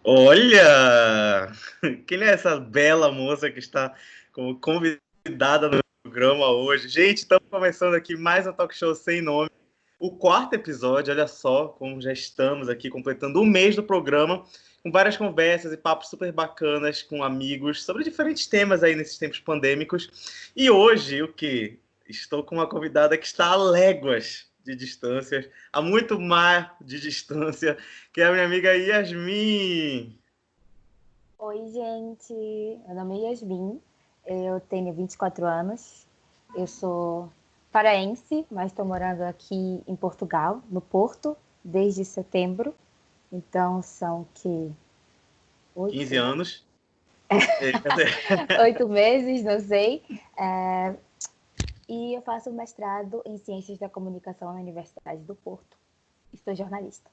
Olha! Quem é essa bela moça que está como convidada no programa hoje? Gente, estamos começando aqui mais um talk show sem nome. O quarto episódio, olha só como já estamos aqui completando um mês do programa, com várias conversas e papos super bacanas com amigos sobre diferentes temas aí nesses tempos pandêmicos. E hoje, o que? Estou com uma convidada que está a léguas de distância, a muito mar de distância, que é a minha amiga Yasmin. Oi, gente. Meu nome é Yasmin, eu tenho 24 anos, eu sou paraense, mas estou morando aqui em Portugal, no Porto, desde setembro. Então são que 15 8, anos. Quer dizer, 8 meses, não sei. E eu faço mestrado em Ciências da Comunicação na Universidade do Porto. Estou jornalista.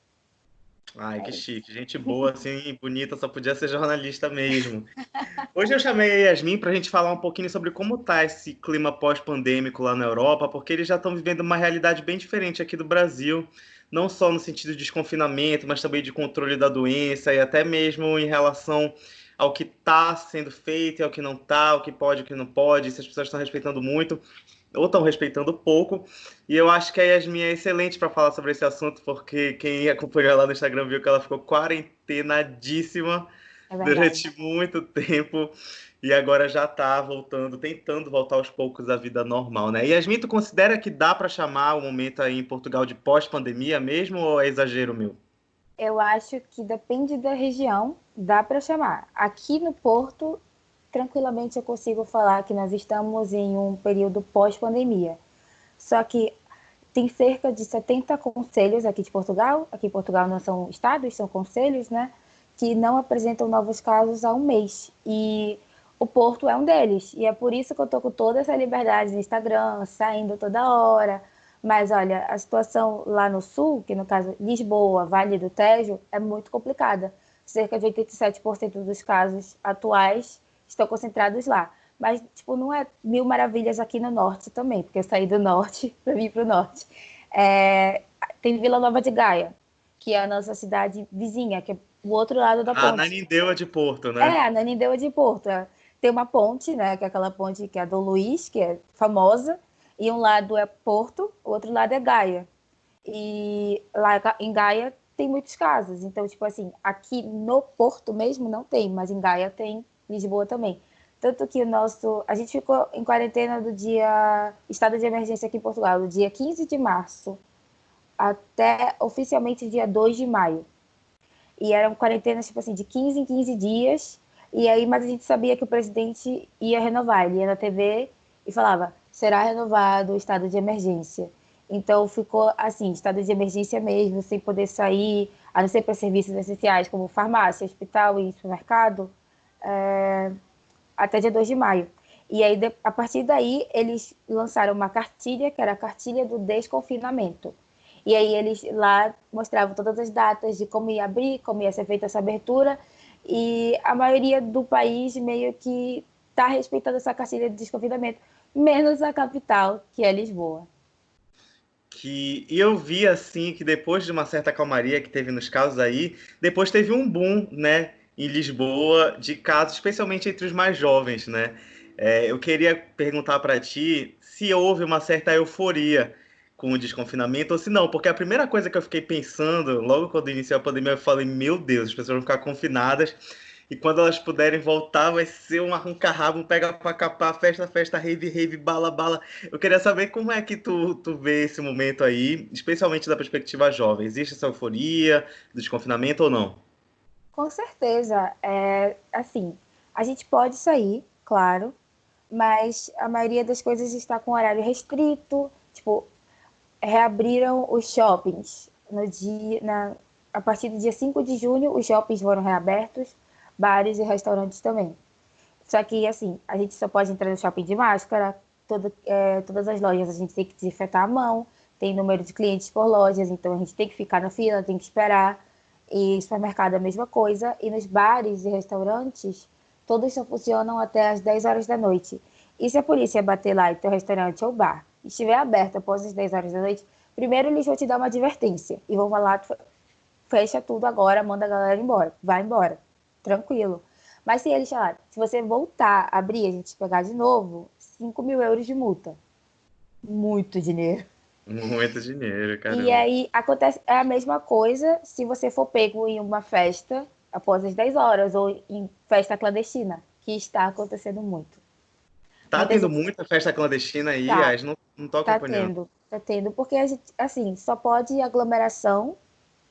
ai, É que isso. chique. Gente boa, assim, bonita, só podia ser jornalista mesmo. Hoje eu chamei a Yasmin para a gente falar um pouquinho sobre como tá esse clima pós-pandêmico lá na Europa, porque eles já estão vivendo uma realidade bem diferente aqui do Brasil, não só no sentido de desconfinamento, mas também de controle da doença e até mesmo em relação ao que está sendo feito e ao que não está, o que pode e o que não pode, se as pessoas estão respeitando muito ou estão respeitando pouco. E eu acho que a Yasmin é excelente para falar sobre esse assunto, porque quem acompanhou ela no Instagram viu que ela ficou quarentenadíssima É verdade. durante muito tempo e agora já está voltando, tentando voltar aos poucos à vida normal, né? Yasmin, tu considera que dá para chamar o momento aí em Portugal de pós-pandemia mesmo ou é exagero meu? Eu acho que depende da região, dá para chamar. Aqui no Porto, tranquilamente eu consigo falar que nós estamos em um período pós-pandemia. Só que tem cerca de 70 conselhos aqui de Portugal. Aqui em Portugal não são estados, são conselhos, né? Que não apresentam novos casos há um mês. E o Porto é um deles. E é por isso que eu tô com toda essa liberdade no Instagram, saindo toda hora. Mas olha, a situação lá no sul, que no caso Lisboa, Vale do Tejo, é muito complicada. Cerca de 87% dos casos atuais estão concentrados lá. Mas, tipo, não é mil maravilhas aqui no norte também, porque eu saí do norte para vir para o norte. Tem Vila Nova de Gaia, que é a nossa cidade vizinha, que é o outro lado da A ponte. Ananindeua de Porto, É, né? a Nanindeua de Porto. Tem uma ponte, né, que é aquela ponte que é a do Luiz, que é famosa, e um lado é Porto, o outro lado é Gaia. E lá em Gaia tem muitos casos. Então, tipo assim, aqui no Porto mesmo não tem, mas em Gaia tem, Lisboa também. Tanto que a gente ficou em quarentena do dia, estado de emergência aqui em Portugal, do dia 15 de março até oficialmente dia 2 de maio. E eram quarentenas, tipo assim, de 15 em 15 dias. E aí, mas a gente sabia que o presidente ia renovar. Ele ia na TV e falava: será renovado o estado de emergência. Então ficou assim, estado de emergência mesmo, sem poder sair, a não ser para serviços essenciais como farmácia, hospital e supermercado, até dia 2 de maio. E aí, a partir daí, eles lançaram uma cartilha, que era a cartilha do desconfinamento. E aí eles lá mostravam todas as datas de como ia abrir, como ia ser feita essa abertura. E a maioria do país meio que está respeitando essa cartilha de desconfinamento, menos a capital, que é Lisboa. E eu vi assim que depois de uma certa calmaria que teve nos casos aí, depois teve um boom, né, em Lisboa de casos, especialmente entre os mais jovens, né? Eu queria perguntar para ti se houve uma certa euforia com o desconfinamento ou se não, porque a primeira coisa que eu fiquei pensando, logo quando iniciou a pandemia, eu falei, meu Deus, as pessoas vão ficar confinadas e quando elas puderem voltar vai ser um arranca-rabo, um pega pra capar, festa, festa, rave, rave, bala, bala. Eu queria saber como é que tu vê esse momento aí, especialmente da perspectiva jovem. Existe essa euforia do desconfinamento ou não? Com certeza, assim, a gente pode sair, claro, mas a maioria das coisas está com horário restrito, tipo, reabriram os shoppings a partir do dia 5 de junho, os shoppings foram reabertos, bares e restaurantes também. Só que, assim, a gente só pode entrar no shopping de máscara, todas as lojas a gente tem que desinfetar a mão, tem número de clientes por lojas, então a gente tem que ficar na fila, tem que esperar. E supermercado é a mesma coisa. E nos bares e restaurantes, todos só funcionam até as 10 horas da noite. E se a polícia bater lá em teu restaurante ou bar estiver aberto após as 10 horas da noite, primeiro eles vão te dar uma advertência e vão lá fecha tudo agora, manda a galera embora, vai embora, tranquilo. Mas se eles falarem, se você voltar a abrir, a gente pegar de novo, 5.000 euros de multa. Muito dinheiro. Muito dinheiro, E caramba. aí acontece é a mesma coisa se você for pego em uma festa após as 10 horas ou em festa clandestina, que está acontecendo muito. Tá Muita tendo gente muita festa clandestina aí, tá, Ais? Não tô acompanhando. tá tendo, porque a gente, assim, só pode aglomeração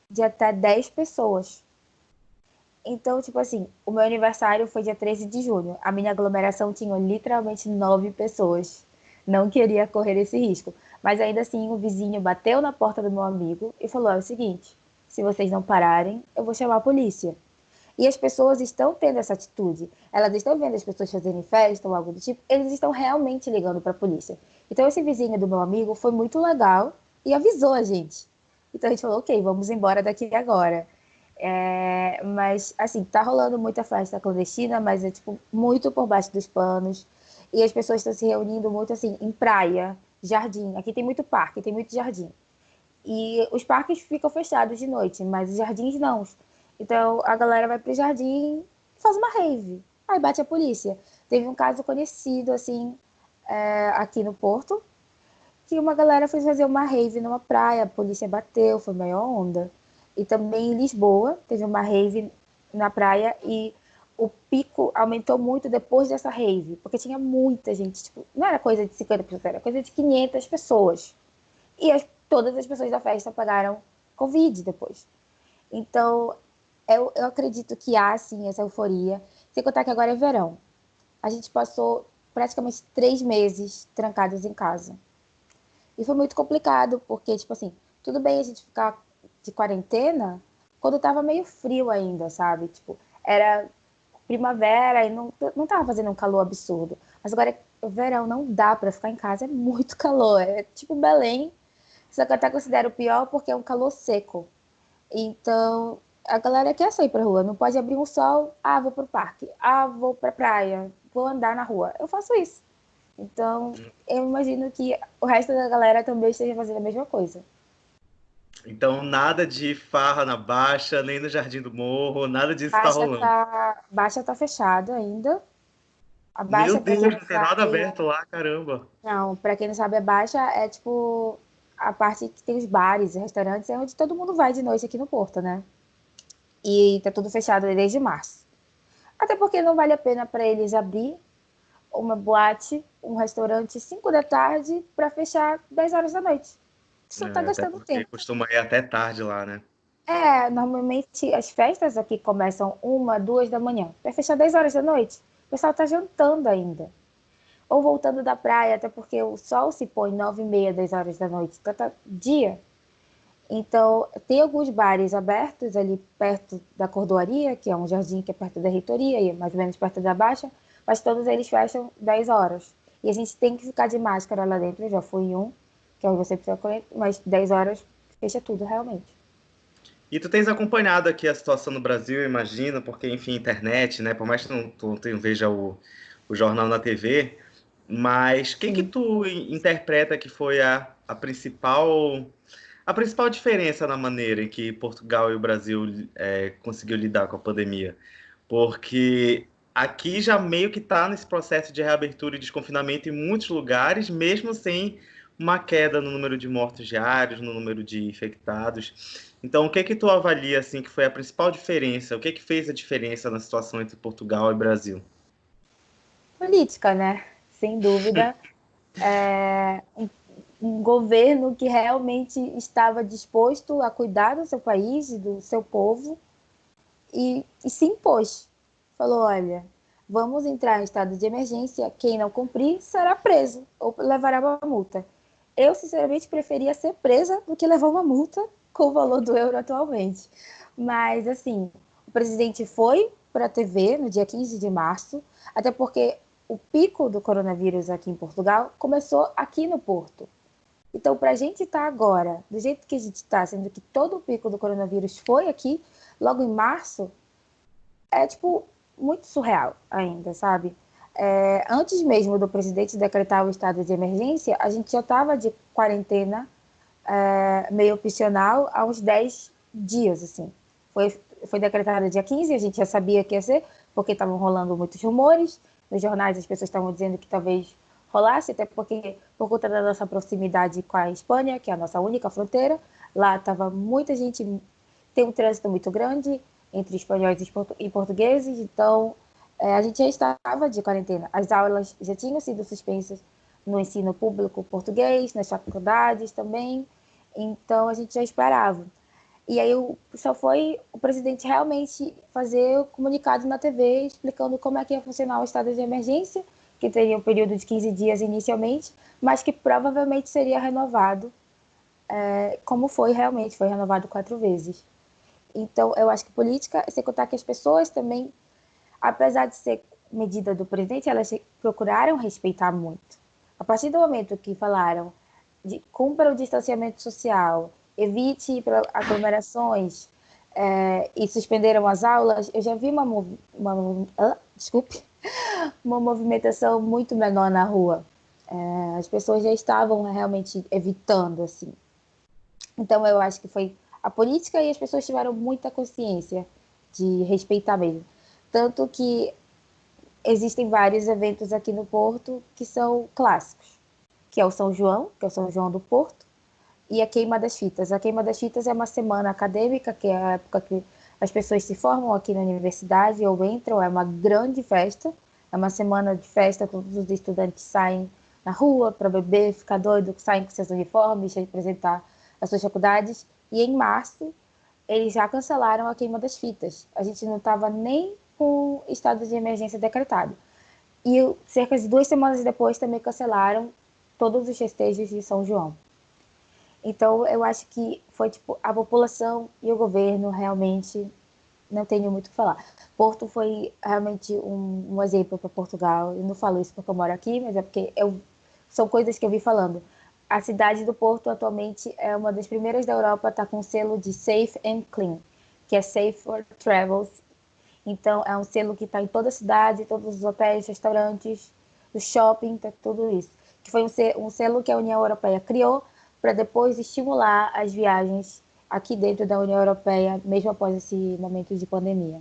de até 10 pessoas. Então, tipo assim, o meu aniversário foi dia 13 de junho. A minha aglomeração tinha literalmente 9 pessoas. Não queria correr esse risco. Mas ainda assim, o vizinho bateu na porta do meu amigo e falou: é o seguinte, se vocês não pararem, eu vou chamar a polícia. E as pessoas estão tendo essa atitude. Elas estão vendo as pessoas fazerem festa ou algo do tipo, eles estão realmente ligando para a polícia. Então, esse vizinho do meu amigo foi muito legal e avisou a gente. Então, a gente falou: ok, vamos embora daqui agora. Mas, assim, tá rolando muita festa clandestina, mas é, tipo, muito por baixo dos panos. E as pessoas estão se reunindo muito, assim, em praia, jardim. Aqui tem muito parque, tem muito jardim. E os parques ficam fechados de noite, mas os jardins não. Então, a galera vai pro jardim e faz uma rave. Aí bate a polícia. Teve um caso conhecido, assim, aqui no Porto, que uma galera foi fazer uma rave numa praia, a polícia bateu, foi maior onda. E também em Lisboa, teve uma rave na praia e o pico aumentou muito depois dessa rave, porque tinha muita gente, tipo, não era coisa de 50 pessoas, era coisa de 500 pessoas. E todas as pessoas da festa pegaram Covid depois. Então, eu acredito que há, sim, essa euforia. Sem contar que agora é verão. A gente passou praticamente 3 meses trancados em casa. E foi muito complicado, porque, tipo assim, tudo bem a gente ficar de quarentena quando tava meio frio ainda, sabe? Tipo, era primavera e não tava fazendo um calor absurdo. Mas agora, o verão não dá para ficar em casa, é muito calor. É tipo Belém, só que eu até considero pior porque é um calor seco. Então, a galera quer sair pra rua, não pode abrir um sol, vou pro parque, vou pra praia, vou andar na rua. Eu faço isso. Então, eu imagino que o resto da galera também esteja fazendo a mesma coisa. Então, nada de farra na Baixa, nem no Jardim do Morro, nada disso tá rolando. Baixa tá fechado ainda. A Meu Baixa, para quem Deus, não não tem nada sabe, aberto lá, caramba. não, para quem não sabe, a Baixa é tipo a parte que tem os bares e restaurantes, é onde todo mundo vai de noite aqui no Porto, né? E tá tudo fechado desde março. Até porque não vale a pena para eles abrir uma boate, um restaurante 5 da tarde para fechar 10 horas da noite. Isso tá É, até gastando porque tempo. costuma ir até tarde lá, né? Normalmente as festas aqui começam 1, 2 da manhã. Vai fechar 10 horas da noite. O pessoal tá jantando ainda. Ou voltando da praia, até porque o sol se põe 9h30, 10 horas da noite. Então tá dia. Então, tem alguns bares abertos ali perto da Cordoaria, que é um jardim que é perto da reitoria, e mais ou menos perto da Baixa, mas todos eles fecham 10 horas. E a gente tem que ficar de máscara lá dentro, eu já fui em um, que aí você precisa correr, mas 10 horas fecha tudo realmente. E tu tens acompanhado aqui a situação no Brasil, imagina, porque, enfim, internet, né? Por mais que tu não veja o jornal na TV, mas o que que Sim. tu interpreta que foi a principal diferença na maneira em que Portugal e o Brasil conseguiu lidar com a pandemia? Porque aqui já meio que está nesse processo de reabertura e desconfinamento em muitos lugares, mesmo sem uma queda no número de mortos diários, no número de infectados. Então, o que que tu avalia assim que foi a principal diferença? O que que fez a diferença na situação entre Portugal e Brasil? Política, né? Sem dúvida. Um governo que realmente estava disposto a cuidar do seu país e do seu povo e se impôs. Falou: olha, vamos entrar em estado de emergência, quem não cumprir será preso ou levará uma multa. Eu, sinceramente, preferia ser presa do que levar uma multa com o valor do euro atualmente. Mas, assim, o presidente foi para a TV no dia 15 de março, até porque o pico do coronavírus aqui em Portugal começou aqui no Porto. Então, para a gente estar agora, do jeito que a gente está, sendo que todo o pico do coronavírus foi aqui, logo em março, é, tipo, muito surreal ainda, sabe? Antes mesmo do presidente decretar o estado de emergência, a gente já estava de quarentena meio opcional há uns 10 dias, assim. Foi decretada dia 15, a gente já sabia que ia ser, porque estavam rolando muitos rumores, nos jornais as pessoas estavam dizendo que talvez rolasse, até porque, por conta da nossa proximidade com a Espanha, que é a nossa única fronteira, lá estava muita gente, tem um trânsito muito grande entre espanhóis e portugueses, então a gente já estava de quarentena. As aulas já tinham sido suspensas no ensino público português, nas faculdades também, então a gente já esperava. E aí só foi o presidente realmente fazer o comunicado na TV explicando como é que ia funcionar o estado de emergência, que teria um período de 15 dias inicialmente, mas que provavelmente seria renovado, como foi realmente, foi renovado 4 vezes. Então, eu acho que política, sem contar que as pessoas também, apesar de ser medida do presidente, elas procuraram respeitar muito. A partir do momento que falaram de cumpra o distanciamento social, evite aglomerações, e suspenderam as aulas, eu já vi uma movimentação muito menor na rua. As pessoas já estavam realmente evitando, assim. Então, eu acho que foi a política e as pessoas tiveram muita consciência de respeitar mesmo. Tanto que existem vários eventos aqui no Porto que são clássicos, que é o São João, que é o São João do Porto, e a Queima das Fitas. A Queima das Fitas é uma semana acadêmica, que é a época que as pessoas se formam aqui na universidade ou entram, é uma grande festa, é uma semana de festa, todos os estudantes saem na rua para beber, ficar doido, saem com seus uniformes, representar as suas faculdades, e em março eles já cancelaram a Queima das Fitas. A gente não estava nem com estado de emergência decretado. E cerca de 2 semanas depois também cancelaram todos os festejos de São João. Então, eu acho que foi tipo a população e o governo realmente não tenho muito o que falar. Porto foi realmente um exemplo para Portugal. Eu não falo isso porque eu moro aqui, mas é porque são coisas que eu vi falando. A cidade do Porto atualmente é uma das primeiras da Europa a estar com o selo de Safe and Clean, que é Safe for Travels. Então, é um selo que está em toda a cidade, todos os hotéis, restaurantes, o shopping, tá tudo isso. Que foi um selo que a União Europeia criou para depois estimular as viagens aqui dentro da União Europeia, mesmo após esse momento de pandemia.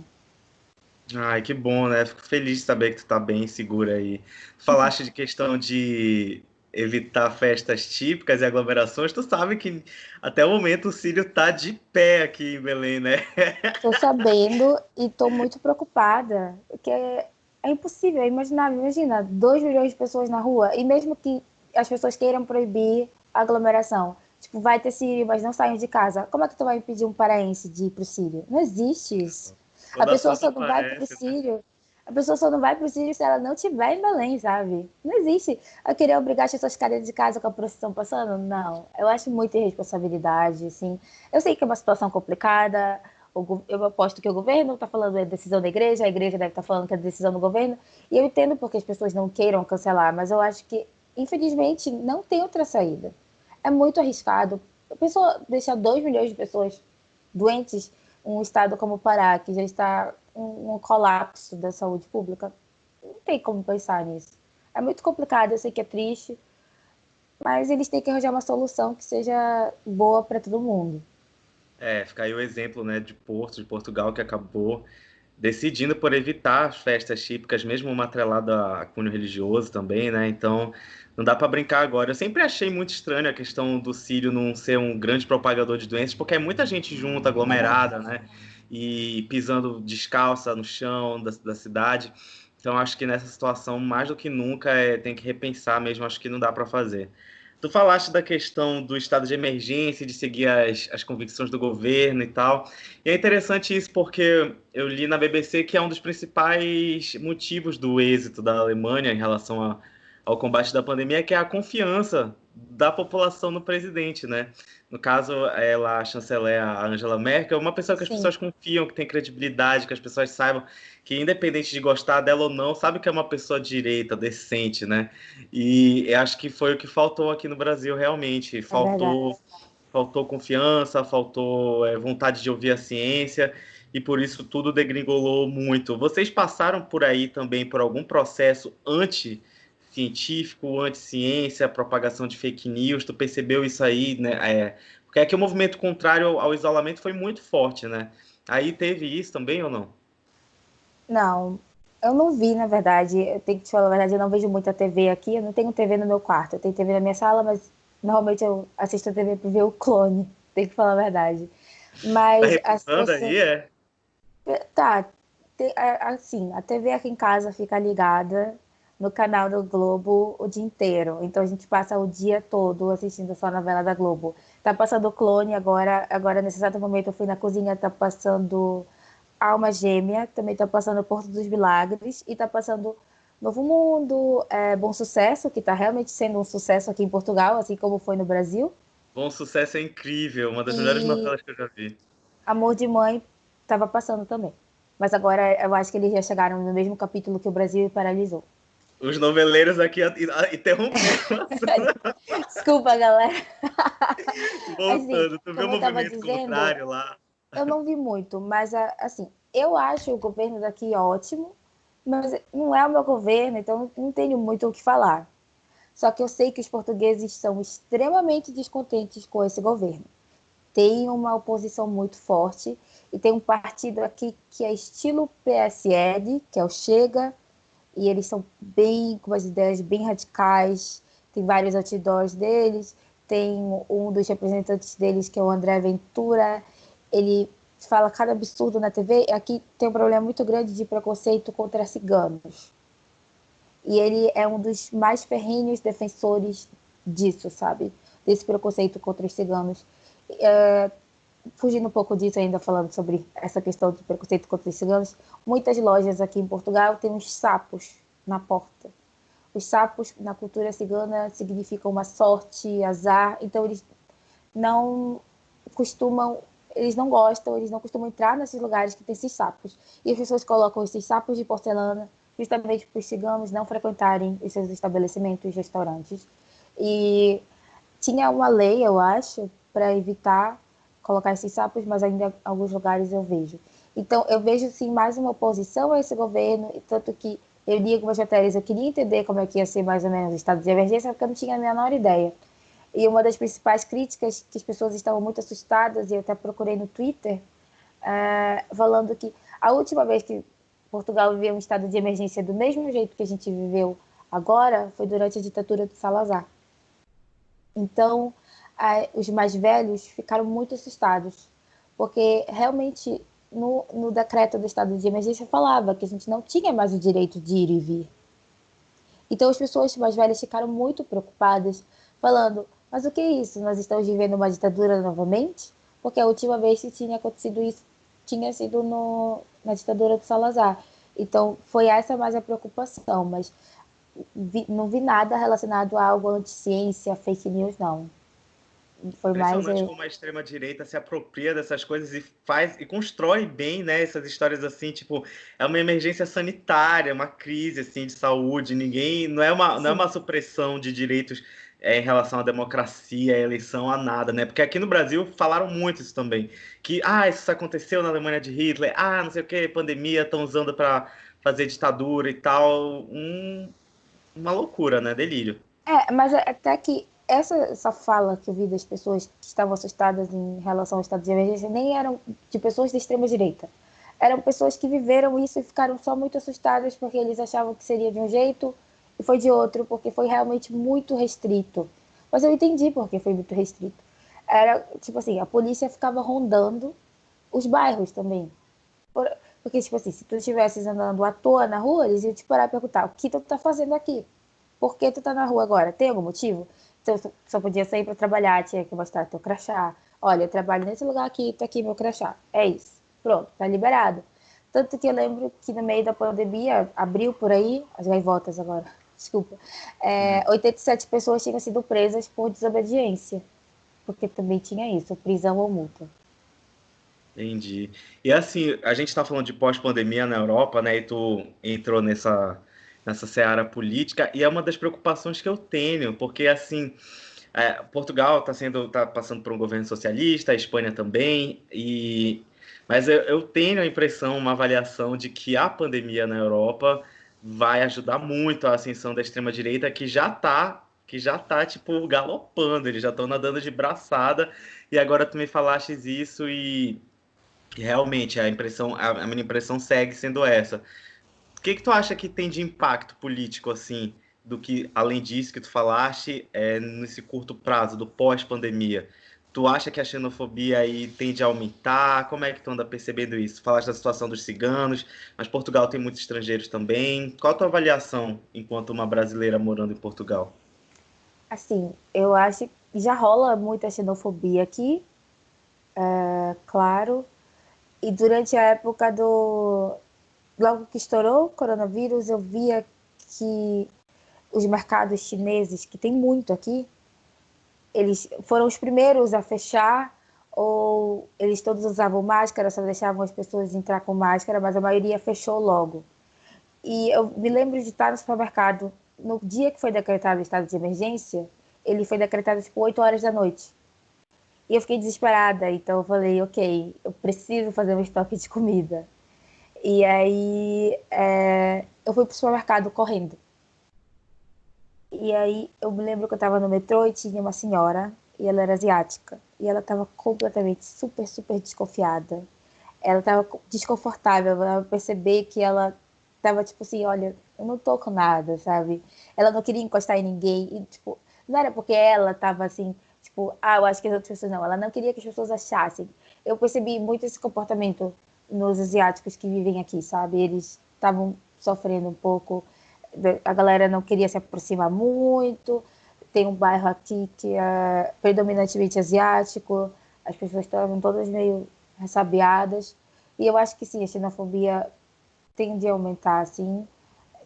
Ai, que bom, né? Fico feliz de saber que tu tá bem segura aí. Falaste de questão de evitar festas típicas e aglomerações. Tu sabe que até o momento o Círio tá de pé aqui em Belém, né? Estou sabendo e estou muito preocupada, porque é impossível, é imaginável. Imagina, 2 milhões de pessoas na rua, e mesmo que as pessoas queiram proibir a aglomeração, tipo, vai ter Sírio, mas não saiam de casa. Como é que tu vai impedir um paraense de ir pro Sírio? Não existe isso. A Toda pessoa sorte só não vai pro aparece, né? Sírio. A pessoa só não vai pro Sírio se ela não estiver em Belém, sabe? Não existe. Eu queria obrigar as pessoas a ficarem de casa com a procissão passando? Não. Eu acho muita irresponsabilidade, assim. Eu sei que é uma situação complicada. Eu aposto que o governo está falando é decisão da igreja, a igreja deve estar falando que é decisão do governo. E eu entendo porque as pessoas não queiram cancelar, mas eu acho que, infelizmente, não tem outra saída. É muito arriscado. A pessoa deixar 2 milhões de pessoas doentes, um estado como o Pará, que já está um colapso da saúde pública, não tem como pensar nisso. É muito complicado, eu sei que é triste, mas eles têm que arranjar uma solução que seja boa para todo mundo. É, fica aí o exemplo, né, de Porto, de Portugal, que acabou decidindo por evitar as festas típicas, mesmo uma atrelada a cunho religioso também, né? Então, não dá para brincar agora. Eu sempre achei muito estranho a questão do Círio não ser um grande propagador de doenças, porque é muita gente junta, aglomerada, né? E pisando descalça no chão da cidade. Então, acho que nessa situação, mais do que nunca, tem que repensar mesmo. Acho que não dá para fazer. Tu falaste da questão do estado de emergência, de seguir as convicções do governo e tal. E é interessante isso porque eu li na BBC que é um dos principais motivos do êxito da Alemanha em relação ao combate da pandemia, que é a confiança da população no presidente, né? No caso, ela, a chanceler, a Angela Merkel, é uma pessoa que as Sim, pessoas confiam, que tem credibilidade, que as pessoas saibam que, independente de gostar dela ou não, sabe que é uma pessoa direita, decente, né? E eu acho que foi o que faltou aqui no Brasil, realmente. é verdade. Faltou confiança, faltou vontade de ouvir a ciência, e por isso tudo degringolou muito. Vocês passaram por aí também por algum processo anti-científico, anti-ciência, propagação de fake news? Tu percebeu isso aí, né? Porque Porque aqui o movimento contrário ao isolamento foi muito forte, né? Aí teve isso também ou não? Não, eu não vi, na verdade. Eu tenho que te falar a verdade, eu não vejo muita TV aqui. Eu não tenho TV no meu quarto. Eu tenho TV na minha sala, mas normalmente eu assisto a TV para ver o Clone. Tenho que falar a verdade. Tá Mas a reprisando situação. aí, é? Tá, assim, a TV aqui em casa fica ligada no canal do Globo o dia inteiro. Então a gente passa o dia todo assistindo só a novela da Globo. Tá passando o Clone agora nesse exato momento eu fui na cozinha, tá passando Alma Gêmea, também tá passando Porto dos Milagres e tá passando Novo Mundo, Bom Sucesso, que tá realmente sendo um sucesso aqui em Portugal, assim como foi no Brasil. Bom Sucesso é incrível, uma das melhores E novelas que eu já vi. Amor de Mãe tava passando também. Mas agora eu acho que eles já chegaram no mesmo capítulo que o Brasil paralisou. Os noveleiros aqui interromperam. Desculpa, galera. Assim, Voltando, tu viu o como eu estava movimento dizendo, contrário lá? eu não vi muito, mas assim, eu acho o governo daqui ótimo, mas não é o meu governo, então não tenho muito o que falar. Só que eu sei que os portugueses são extremamente descontentes com esse governo. Tem uma oposição muito forte e tem um partido aqui que é estilo PSL, que é o Chega, e eles são bem com umas ideias bem radicais. Tem vários outdoors deles. Tem um dos representantes deles, que é o André Ventura. Ele fala cada absurdo na TV. Aqui tem um problema muito grande de preconceito contra ciganos. E ele é um dos mais ferrenhos defensores disso, sabe? Desse preconceito contra os ciganos. Fugindo um pouco disso ainda, falando sobre essa questão de preconceito contra os ciganos, muitas lojas aqui em Portugal têm uns sapos na porta. Os sapos na cultura cigana significam uma sorte, azar, então não costumam, eles não gostam, eles não costumam entrar nesses lugares que tem esses sapos. E as pessoas colocam esses sapos de porcelana justamente para os ciganos não frequentarem os seus estabelecimentos, restaurantes. E tinha uma lei, eu acho, para evitar colocar esses sapos, mas ainda em alguns lugares eu vejo. Então, eu vejo sim mais uma oposição a esse governo, tanto que eu li algumas matérias, eu queria entender como é que ia ser mais ou menos o estado de emergência, porque eu não tinha a menor ideia. E uma das principais críticas que as pessoas estavam muito assustadas, e eu até procurei no Twitter, falando que a última vez que Portugal viveu um estado de emergência do mesmo jeito que a gente viveu agora foi durante a ditadura de Salazar. Então, os mais velhos ficaram muito assustados, porque realmente no decreto do estado de emergência falava que a gente não tinha mais o direito de ir e vir. Então, as pessoas mais velhas ficaram muito preocupadas, falando: mas o que é isso? Nós estamos vivendo uma ditadura novamente? Porque a última vez que tinha acontecido isso tinha sido na ditadura do Salazar. Então, foi essa mais a preocupação, mas não vi nada relacionado a algo anti-ciência, fake news, não. Foi mais. Impressionante como a extrema-direita se apropria dessas coisas e faz e constrói bem, né, essas histórias assim, tipo, é uma emergência sanitária, uma crise assim de saúde, ninguém, não é uma Sim. supressão de direitos em relação à democracia, à eleição, a nada, né? Porque aqui no Brasil falaram muito isso também, que isso aconteceu na Alemanha de Hitler, não sei o que, pandemia, estão usando para fazer ditadura e tal, uma loucura, né? Delírio. Mas até que essa fala que eu vi das pessoas que estavam assustadas em relação ao estado de emergência nem eram de pessoas da extrema-direita. Eram pessoas que viveram isso e ficaram só muito assustadas porque eles achavam que seria de um jeito e foi de outro, porque foi realmente muito restrito. Mas eu entendi porque foi muito restrito. Era tipo assim, a polícia ficava rondando os bairros também. Porque, tipo assim, se tu estivesse andando à toa na rua, eles iam te parar e perguntar: o que tu tá fazendo aqui? Por que tu tá na rua agora? Tem algum motivo? Então, só podia sair para trabalhar, tinha que mostrar teu crachá. Olha, eu trabalho nesse lugar aqui, tá aqui meu crachá. É isso. Pronto, tá liberado. Tanto que eu lembro que no meio da pandemia, abril por aí, as gaivotas agora, desculpa, 87 pessoas tinham sido presas por desobediência, porque também tinha isso, prisão ou multa. Entendi. E assim, a gente está falando de pós-pandemia na Europa, né? E tu entrou nessa seara política, e é uma das preocupações que eu tenho, porque assim, Portugal tá passando por um governo socialista, a Espanha também, mas eu tenho a impressão, uma avaliação de que a pandemia na Europa vai ajudar muito a ascensão da extrema-direita, que já tá tipo galopando, eles já estão nadando de braçada e agora tu me falaste isso e realmente a minha impressão segue sendo essa. O que que tu acha que tem de impacto político, assim, do que, além disso que tu falaste, nesse curto prazo, do pós-pandemia? Tu acha que a xenofobia aí tende a aumentar? Como é que tu anda percebendo isso? Falaste da situação dos ciganos, mas Portugal tem muitos estrangeiros também. Qual a tua avaliação enquanto uma brasileira morando em Portugal? Assim, eu acho que já rola muita xenofobia aqui, claro. E durante a época do. Logo que estourou o coronavírus, eu via que os mercados chineses, que tem muito aqui, eles foram os primeiros a fechar, ou eles todos usavam máscara, só deixavam as pessoas entrar com máscara, mas a maioria fechou logo. E eu me lembro de estar no supermercado, no dia que foi decretado o estado de emergência, ele foi decretado tipo 8 horas da noite. E eu fiquei desesperada, então eu falei, ok, eu preciso fazer um estoque de comida. E aí eu fui pro supermercado correndo. E aí eu me lembro que eu tava no metrô e tinha uma senhora, e ela era asiática. E ela tava completamente super, super desconfiada. Ela tava desconfortável, ela dava pra perceber que ela tava tipo assim, olha, eu não tô com nada, sabe? Ela não queria encostar em ninguém. E tipo, não era porque ela tava assim, tipo, eu acho que as outras pessoas não. Ela não queria que as pessoas achassem. Eu percebi muito esse comportamento nos asiáticos que vivem aqui, sabe? Eles estavam sofrendo um pouco, a galera não queria se aproximar muito. Tem um bairro aqui que é predominantemente asiático, as pessoas estavam todas meio ressabiadas. E eu acho que sim, a xenofobia tende a aumentar, assim.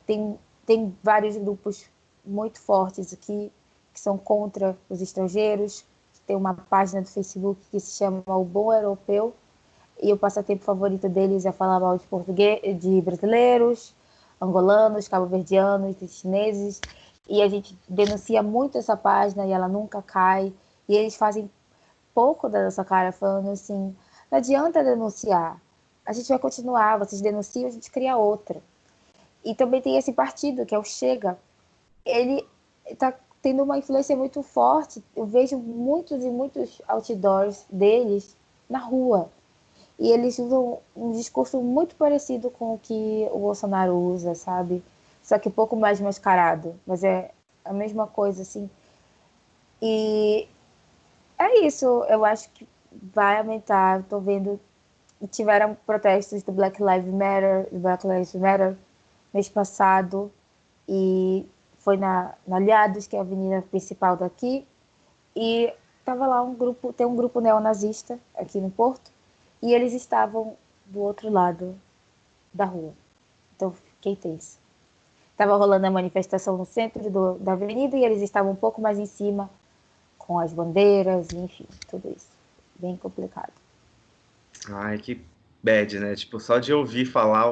Tem vários grupos muito fortes aqui que são contra os estrangeiros. Tem uma página do Facebook que se chama O Bom Europeu, e o passatempo favorito deles é falar mal de português, de brasileiros, angolanos, cabo-verdianos, de chineses. E a gente denuncia muito essa página e ela nunca cai. E eles fazem pouco da nossa cara, falando assim: não adianta denunciar, a gente vai continuar, vocês denunciam, a gente cria outra. E também tem esse partido, que é o Chega. Ele está tendo uma influência muito forte. Eu vejo muitos e muitos outdoors deles na rua. E eles usam um discurso muito parecido com o que o Bolsonaro usa, sabe? Só que um pouco mais mascarado. Mas é a mesma coisa, assim. E é isso. Eu acho que vai aumentar. Estou vendo. Tiveram protestos do Black Lives Matter mês passado. E foi na Aliados, que é a avenida principal daqui. E tava lá um grupo, tem um grupo neonazista aqui no Porto, e eles estavam do outro lado da rua. Então fiquei tensa. Tava rolando a manifestação no centro da avenida e eles estavam um pouco mais em cima, com as bandeiras, enfim, tudo isso. Bem complicado. Ai, que bad, né? Tipo, só de ouvir falar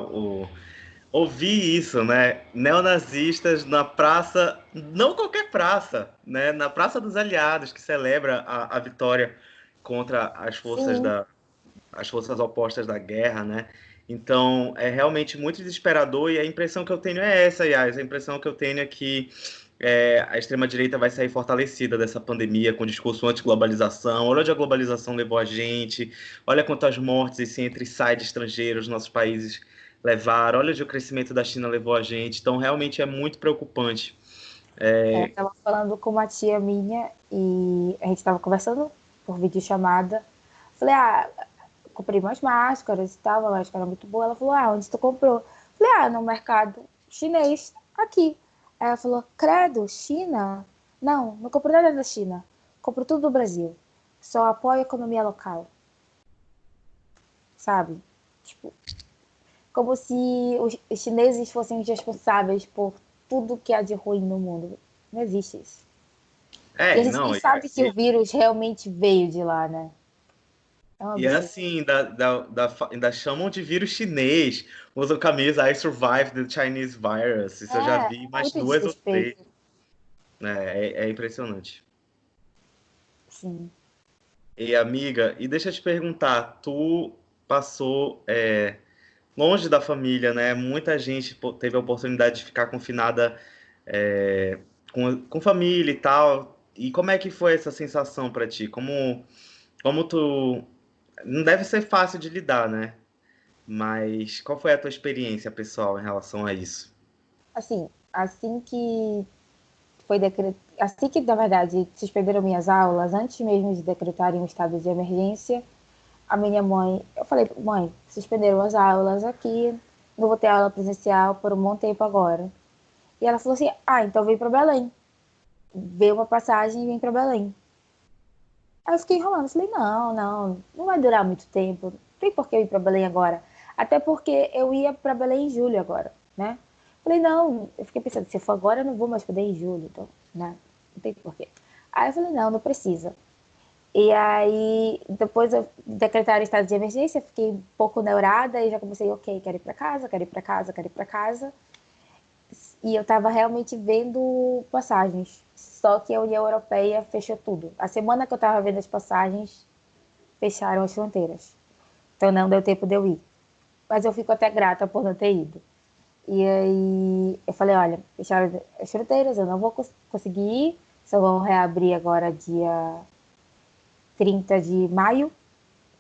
ouvir isso, né? Neonazistas na praça, não qualquer praça, né? Na Praça dos Aliados, que celebra a vitória contra Sim, as forças opostas da guerra, né? Então, é realmente muito desesperador e a impressão que eu tenho é essa, Yas. A impressão que eu tenho é que a extrema-direita vai sair fortalecida dessa pandemia com o discurso anti-globalização. Olha onde a globalização levou a gente, olha quantas mortes esse entra e sai de estrangeiros nos nossos países levaram, olha onde o crescimento da China levou a gente. Então, realmente é muito preocupante. eu tava falando com uma tia minha e a gente tava conversando por videochamada. Falei, comprei umas máscaras e tal, a máscara muito boa. Ela falou, onde tu comprou? Falei, no mercado chinês, aqui. Aí ela falou, credo, China? Não, não compro nada da China. Compro tudo do Brasil. Só apoio a economia local, sabe? Tipo, como se os chineses fossem os responsáveis por tudo que há de ruim no mundo. Não existe isso. E a gente nem Não, sabe se o vírus realmente veio de lá, né? É um e é absurdo. assim, ainda chamam de vírus chinês, usam camisa I survived the Chinese virus. Isso eu já vi mais Muito duas ou três. desrespeito. É impressionante. Sim. E amiga, e deixa eu te perguntar, tu passou longe da família, né? Muita gente teve a oportunidade de ficar confinada com família e tal. E como é que foi essa sensação para ti? como tu... Não deve ser fácil de lidar, né? Mas qual foi a tua experiência pessoal em relação a isso? Assim, assim que, na verdade, suspenderam minhas aulas, antes mesmo de decretarem o estado de emergência, a minha mãe, eu falei, mãe, suspenderam as aulas aqui, não vou ter aula presencial por um bom tempo agora. E ela falou assim, então vem para Belém. Vê uma passagem e vem para Belém. Aí eu fiquei enrolando, falei, não vai durar muito tempo, não tem por que eu ir para Belém agora. Até porque eu ia para Belém em julho agora, né? Falei, não, eu fiquei pensando, se for agora eu não vou mais poder ir em julho, então, né? Não tem porquê. Aí eu falei, não precisa. E aí, depois eu decretaram estado de emergência, fiquei um pouco neurada e já comecei, ok, quero ir para casa, quero ir para casa, quero ir para casa. E eu estava realmente vendo passagens. Só que a União Europeia fechou tudo. A semana que eu estava vendo as passagens, fecharam as fronteiras. Então não deu tempo de eu ir. Mas eu fico até grata por não ter ido. E aí eu falei, olha, fecharam as fronteiras, eu não vou conseguir ir. Só vão reabrir agora dia 30 de maio.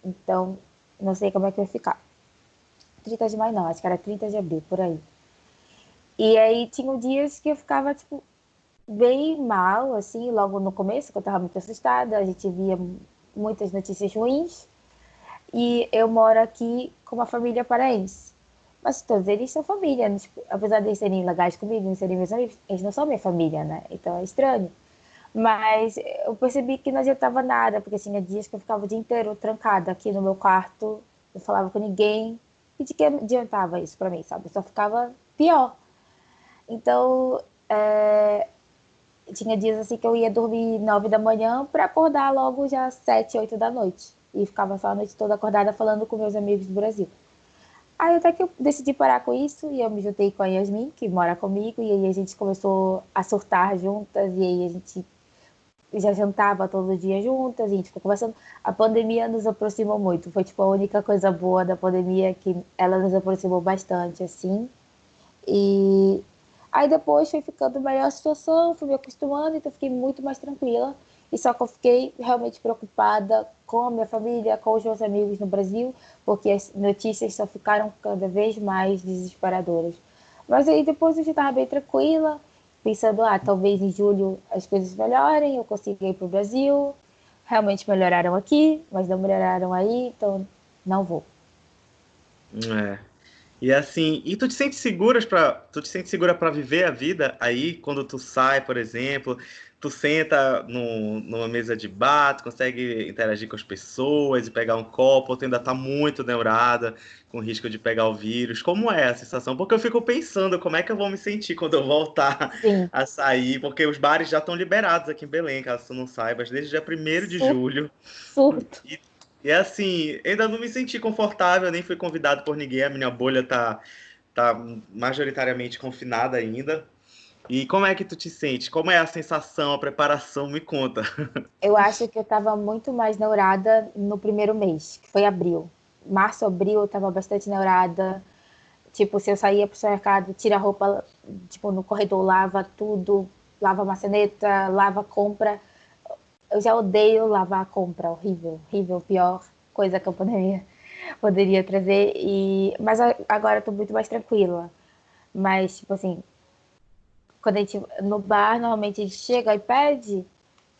Então não sei como é que vai ficar. 30 de maio não, acho que era 30 de abril, por aí. E aí tinha dias que eu ficava, tipo, bem mal, assim, logo no começo, que eu estava muito assustada, a gente via muitas notícias ruins, e eu moro aqui com uma família paraense. Mas todos eles são família, né? Tipo, apesar de eles serem legais comigo, não serem meus amigos, eles não são minha família, né? Então é estranho. Mas eu percebi que não adiantava nada, porque tinha dias que eu ficava o dia inteiro trancada aqui no meu quarto, não falava com ninguém, e de que adiantava isso pra mim, sabe? Eu só ficava pior. Então, tinha dias assim que eu ia dormir 9 da manhã para acordar logo já 7, 8 da noite. E ficava só a noite toda acordada falando com meus amigos do Brasil. Aí até que eu decidi parar com isso e eu me juntei com a Yasmin, que mora comigo, e aí a gente começou a surtar juntas, e aí a gente já jantava todo dia juntas, a gente ficou conversando. A pandemia nos aproximou muito, foi tipo a única coisa boa da pandemia, que ela nos aproximou bastante, assim. E aí depois foi ficando melhor a situação, fui me acostumando, então fiquei muito mais tranquila. E só que eu fiquei realmente preocupada com a minha família, com os meus amigos no Brasil, porque as notícias só ficaram cada vez mais desesperadoras. Mas aí depois eu já estava bem tranquila, pensando, talvez em julho as coisas melhorem, eu consiga ir para o Brasil. Realmente melhoraram aqui, mas não melhoraram aí, então não vou. É. E assim, e tu te sente segura para viver a vida aí quando tu sai, por exemplo, tu senta numa mesa de bar, tu consegue interagir com as pessoas e pegar um copo, ou tu ainda tá muito neurada, com risco de pegar o vírus. Como é a sensação? Porque eu fico pensando como é que eu vou me sentir quando eu voltar Sim, a sair, porque os bares já estão liberados aqui em Belém, caso tu não saibas, desde o dia 1º de surto, julho. surto. E, e assim, ainda não me senti confortável, nem fui convidado por ninguém, a minha bolha tá majoritariamente confinada ainda. E como é que tu te sente? Como é a sensação, a preparação? Me conta. Eu acho que eu estava muito mais neurada no primeiro mês, que foi abril. Março, abril, eu estava bastante neurada. Tipo, se eu saía pro mercado, tira a roupa, tipo, no corredor, lava tudo, lava a maçaneta, lava a compra. Eu já odeio lavar a compra, horrível, horrível, pior coisa que eu poderia trazer. Mas agora eu tô muito mais tranquila. Mas, tipo assim, quando a gente, no bar, normalmente a gente chega e pede.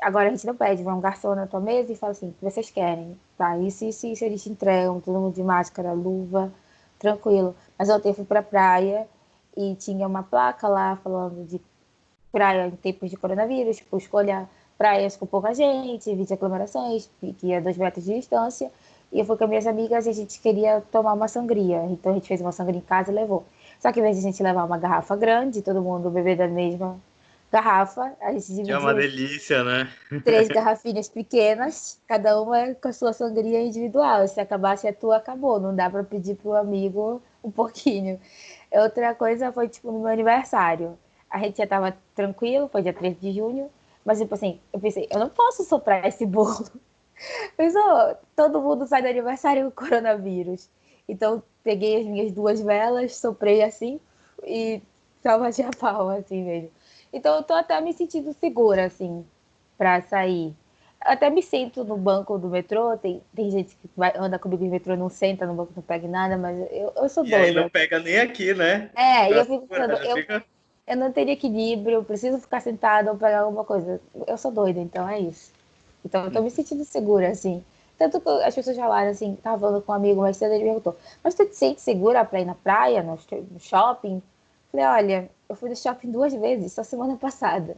Agora a gente não pede, vai um garçom na tua mesa e fala assim, o que vocês querem? Tá, isso, eles te entregam, todo mundo de máscara, luva, tranquilo. Mas ontem eu fui pra praia e tinha uma placa lá falando de praia em tempos de coronavírus, tipo, escolha praias com pouca gente, evite aglomerações, fique a 2 metros de distância. E eu fui com as minhas amigas e a gente queria tomar uma sangria. Então a gente fez uma sangria em casa e levou. Só que ao invés de a gente levar uma garrafa grande, todo mundo beber da mesma garrafa, a gente Que é uma dividiu delícia, né? 3 garrafinhas pequenas, cada uma com a sua sangria individual. Se acabasse a tua, acabou. Não dá para pedir pro amigo um pouquinho. Outra coisa foi, tipo, no meu aniversário. A gente já tava tranquilo, foi dia 13 de junho. Mas, tipo assim, eu pensei, eu não posso soprar esse bolo. Pensou, todo mundo sai do aniversário com coronavírus. Então, peguei as minhas 2 velas, soprei assim e tava de a pau, assim mesmo. Então, eu tô até me sentindo segura, assim, pra sair. até me sento no banco do metrô, tem gente que anda comigo no metrô, não senta no banco, não pega em nada, mas eu sou E aí doida. não pega nem aqui, né? É, e Pra eu fico segurar, pensando, já fica. eu não teria equilíbrio, eu preciso ficar sentada ou pegar alguma coisa. Eu sou doida, então é isso. Então eu tô me sentindo segura, assim. Tanto que as pessoas falaram assim, tava falando com um amigo mais cedo, ele perguntou, mas tu te sente segura pra ir na praia, no shopping? Falei, olha, eu fui no shopping 2 vezes, só semana passada.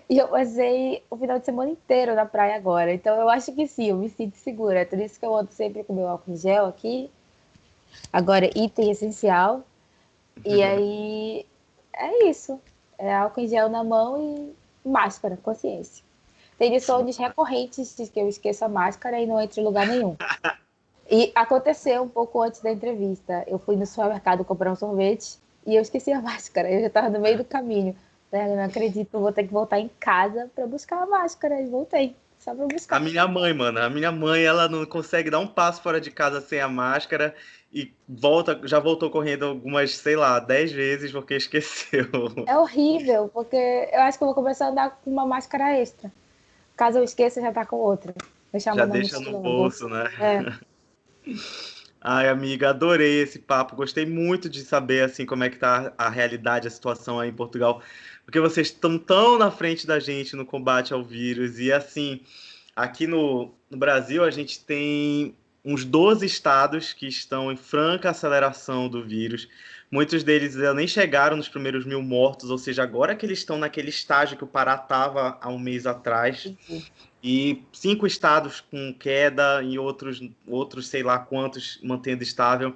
E eu passei o final de semana inteiro na praia agora. Então eu acho que sim, eu me sinto segura. É por isso que eu ando sempre com meu álcool em gel aqui. Agora, item essencial. E aí é isso. É álcool em gel na mão e máscara, consciência. Tem lições recorrentes de que eu esqueço a máscara e não entro em lugar nenhum. E aconteceu um pouco antes da entrevista. Eu fui no supermercado comprar um sorvete e eu esqueci a máscara. Eu já estava no meio do caminho. Eu não acredito, eu vou ter que voltar em casa para buscar a máscara. E voltei, só para A buscar. minha mãe, mano, a minha mãe, ela não consegue dar um passo fora de casa sem a máscara e volta, já voltou correndo algumas, sei lá, 10 vezes porque esqueceu. É horrível, porque eu acho que eu vou começar a andar com uma máscara extra. Caso eu esqueça, já tá com outra. Deixar Já uma na deixa no mochila, na bolsa. bolso, né? É. Ai, amiga, adorei esse papo. Gostei muito de saber assim como é que tá a realidade, a situação aí em Portugal, porque vocês estão tão na frente da gente no combate ao vírus e assim, aqui no Brasil a gente tem uns 12 estados que estão em franca aceleração do vírus. Muitos deles ainda nem chegaram nos primeiros 1.000 mortos, ou seja, agora que eles estão naquele estágio que o Pará estava há um mês atrás. Entendi. E 5 estados com queda e outros sei lá quantos mantendo estável.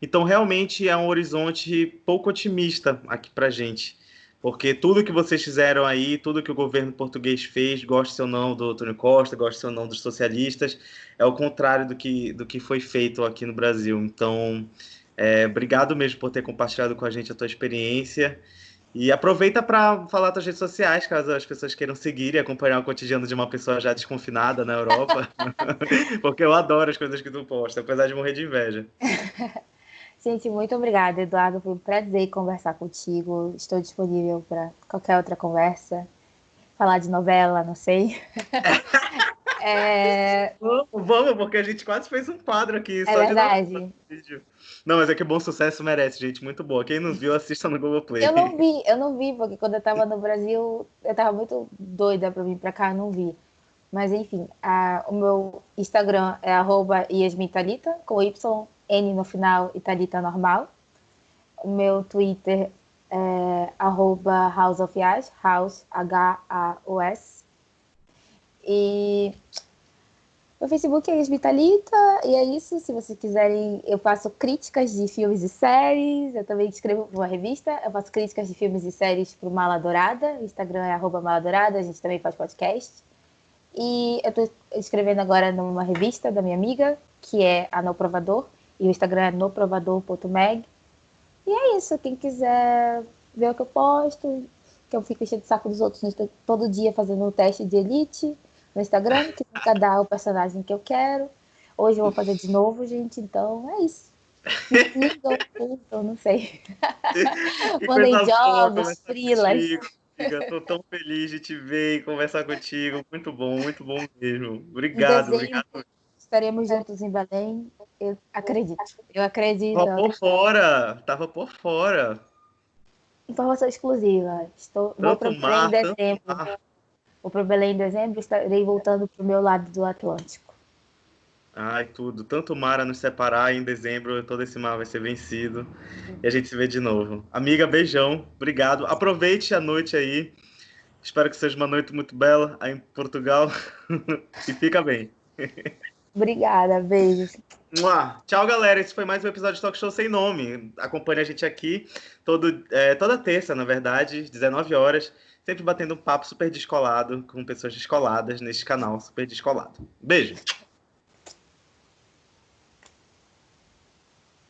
Então, realmente é um horizonte pouco otimista aqui para gente. Porque tudo que vocês fizeram aí, tudo que o governo português fez, goste ou não do Antônio Costa, goste ou não dos socialistas, é o contrário do que foi feito aqui no Brasil. Então, obrigado mesmo por ter compartilhado com a gente a tua experiência. E aproveita para falar das redes sociais, caso as pessoas queiram seguir e acompanhar o cotidiano de uma pessoa já desconfinada na Europa. Porque eu adoro as coisas que tu posta, apesar de morrer de inveja. Gente, muito obrigada, Eduardo. Foi um prazer conversar contigo. Estou disponível para qualquer outra conversa. Falar de novela, não sei. É, Vamos, porque a gente quase fez um quadro aqui é só de novela verdade. no vídeo. Não, mas é que Bom Sucesso merece, gente. Muito boa. Quem não viu, assista no Eu não Globoplay. vi, eu não vi, porque quando eu estava no Brasil, eu estava muito doida para vir para cá, eu não vi. Mas enfim, o meu Instagram é @yasmintalita, com Y, N no final e Talita normal. O meu Twitter é @House of Yas, House, Haus. E meu Facebook é Yasmintalita, e é isso. Se vocês quiserem, eu faço críticas de filmes e séries. Eu também escrevo para uma revista. Eu faço críticas de filmes e séries para o Mala Dourada. O Instagram é @Mala Dourada. A gente também faz podcast. E eu estou escrevendo agora numa revista da minha amiga, que é a No Provador, e o Instagram é noprovador.meg. E é isso, quem quiser ver o que eu posto, que eu fico enchendo o saco dos outros todo dia fazendo um teste de elite no Instagram, que nunca dá o personagem que eu quero. Hoje eu vou fazer de novo, gente, então é isso. Me sigam, curtam, não sei. Que Mandem coisa boa jobs, conversar frilas. contigo, amiga. Tô tão feliz de te ver e conversar contigo. Muito bom mesmo. Em Obrigado, dezembro obrigado. estaremos juntos em Belém. Eu acredito. Eu acredito. Tava por fora, tava por fora. Informação exclusiva. Vou para Tanto Belém em mar, tanto dezembro. mar. Vou para Belém em dezembro, estarei voltando para o meu lado do Atlântico. Ai, tudo. Tanto mar a nos separar. Em dezembro, todo esse mar vai ser vencido. E a gente se vê de novo. Amiga, beijão. Obrigado. Aproveite a noite aí. Espero que seja uma noite muito bela aí em Portugal. E fica bem. Obrigada, beijos. Tchau, galera. Esse foi mais um episódio de Talk Show Sem Nome. Acompanhe a gente aqui toda terça, na verdade, 19 horas. Sempre batendo um papo super descolado com pessoas descoladas neste canal super descolado. Beijo.